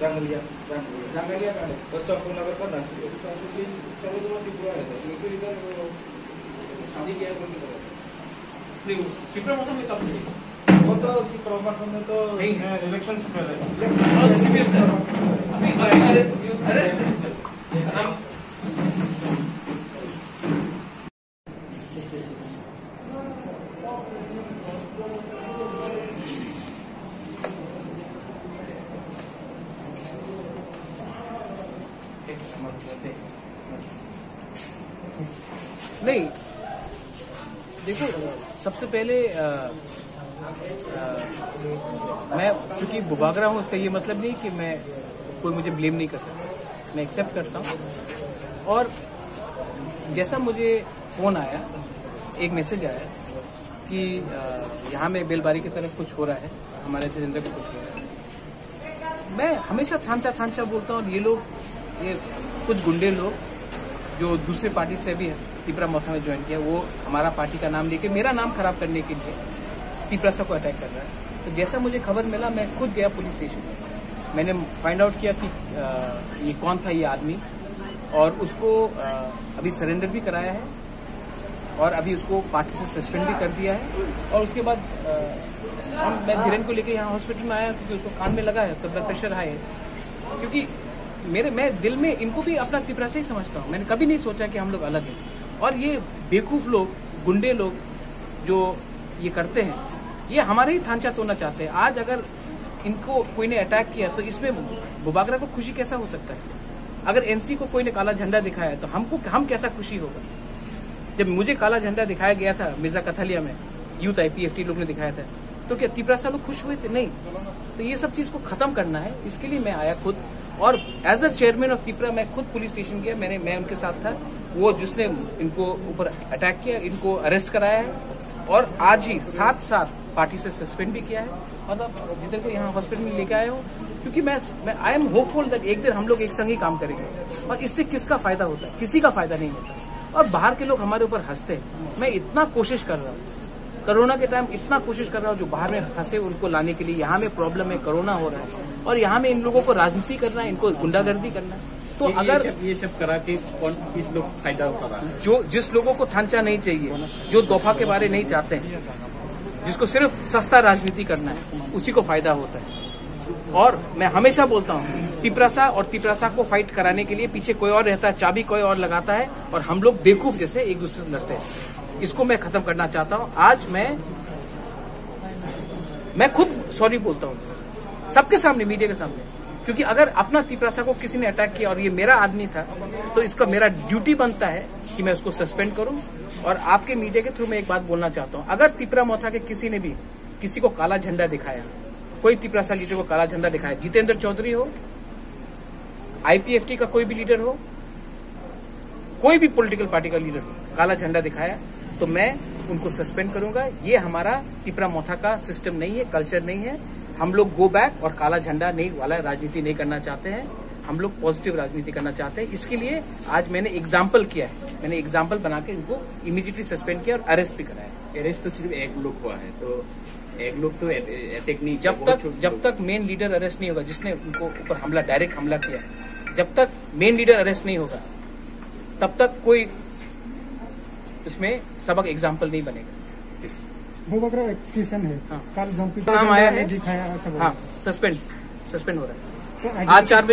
जांगलिया बच्चा को नगर का नास्तिक उसका सर्वोत्तम त्रिपुरा है तो इधर शादी किया नहीं त्रिपुरा मतलब में कब वो तो त्रिपुरा में तो इलेक्शन से पहले अभी अरेस्ट नहीं, देखो सबसे पहले मैं क्योंकि बुबागरा हूँ उसका ये मतलब नहीं कि मैं कोई मुझे ब्लेम नहीं कर सकता, मैं एक्सेप्ट करता हूँ। और जैसा मुझे फोन आया, एक मैसेज आया कि यहाँ में बेलबारी की तरफ कुछ हो रहा है, हमारे जितेंद्र को कुछ हो रहा है, मैं हमेशा थांचा बोलता हूँ। ये कुछ गुंडे लोग जो दूसरे पार्टी से भी तिपरा मोथा में ज्वाइन किया, वो हमारा पार्टी का नाम लेके मेरा नाम खराब करने के लिए तिपरासा को अटैक कर रहा है। तो जैसा मुझे खबर मिला, मैं खुद गया पुलिस स्टेशन, मैंने फाइंड आउट किया कि ये कौन था ये आदमी, और उसको अभी सरेंडर भी कराया है और अभी उसको पार्टी से सस्पेंड भी कर दिया है। और उसके बाद मैं धीरेन को लेके यहाँ हॉस्पिटल में आया क्योंकि उसको कान में लगा है, तो ब्लड प्रेशर हाई है। क्योंकि मैं दिल में इनको भी अपना तिपरा से ही समझता हूँ, मैंने कभी नहीं सोचा कि हम लोग अलग हैं। और ये बेवकूफ लोग, गुंडे लोग जो ये करते हैं, ये हमारे ही थांचा तोड़ना चाहते हैं। आज अगर इनको कोई ने अटैक किया तो इसमें बुबागरा को खुशी कैसा हो सकता है? अगर एनसी को कोई ने काला झंडा दिखाया तो हम कैसा खुशी होगा? जब मुझे काला झंडा दिखाया गया था मिर्जा कथलिया में, यूथ IPFT लोग ने दिखाया था, तो क्या तिपरासा लोग खुश हुए थे? नहीं। तो ये सब चीज को खत्म करना है, इसके लिए मैं आया खुद। और as a chairman of Tipra मैं खुद पुलिस स्टेशन गया, मैं उनके साथ था। वो जिसने इनको ऊपर अटैक किया, इनको अरेस्ट कराया है और आज ही साथ पार्टी से सस्पेंड भी किया है। मतलब जिधर को यहाँ हॉस्पिटल में लेके आया हूँ, क्योंकि मैं आई एम होपफुल दैट एक दिन हम लोग एक संग ही काम करेंगे। और इससे किसका फायदा होता है? किसी का फायदा नहीं होता। और बाहर के लोग हमारे ऊपर हंसते हैं। मैं इतना कोशिश कर रहा हूँ, कोरोना के टाइम इतना कोशिश कर रहा हूँ, जो बाहर में फंसे उनको लाने के लिए। यहाँ में प्रॉब्लम है, कोरोना हो रहा है, और यहाँ में इन लोगों को राजनीति करना है, इनको गुंडागर्दी करना है। तो अगर ये सब करा के कौन किस लोग फायदा उठा रहा है? जो जिस लोगों को थांचा नहीं चाहिए, जो दफा के बारे नहीं चाहते हैं, जिसको सिर्फ सस्ता राजनीति करना है, उसी को फायदा होता है। और मैं हमेशा बोलता हूँ, तिपरासा और तिपरासा को फाइट कराने के लिए पीछे कोई और रहता है, चाबी कोई और लगाता है, और हम लोग बेवकूफ जैसे एक दूसरे से लड़ते हैं। इसको मैं खत्म करना चाहता हूँ। आज मैं खुद सॉरी बोलता हूँ सबके सामने, मीडिया के सामने, क्योंकि अगर अपना तिपरासा को किसी ने अटैक किया और ये मेरा आदमी था, तो इसका मेरा ड्यूटी बनता है कि मैं उसको सस्पेंड करूं। और आपके मीडिया के थ्रू मैं एक बात बोलना चाहता हूं, अगर तिपरा मोथा के किसी ने भी किसी को काला झंडा दिखाया, कोई तिपरासा लीडर को काला झंडा दिखाया, जितेंद्र चौधरी हो, IPFT का कोई भी लीडर हो, कोई भी पॉलिटिकल पार्टी का लीडर हो, काला झंडा दिखाया, तो मैं उनको सस्पेंड करूंगा। ये हमारा तिपरा मोथा का सिस्टम नहीं है, कल्चर नहीं है। हम लोग गो बैक और काला झंडा नहीं वाला राजनीति नहीं करना चाहते हैं। हम लोग पॉजिटिव राजनीति करना चाहते हैं। इसके लिए आज मैंने एग्जाम्पल किया है, मैंने एग्जाम्पल बना के इनको इमीडिएटली सस्पेंड किया और अरेस्ट भी कराया। अरेस्ट तो सिर्फ एक लोग हुआ है, तो एक लोग तो अटैक नहीं। जब तक मेन लीडर अरेस्ट नहीं होगा, जिसने उनको ऊपर हमला, डायरेक्ट हमला किया, जब तक मेन लीडर अरेस्ट नहीं होगा, तब तक कोई इसमें सबक एग्जाम्पल नहीं बनेगा। बुबागरा किशन है, हाँ। कल नाम आया है, दिखाया, हाँ, सस्पेंड हो रहा है। तो आज 4 बजे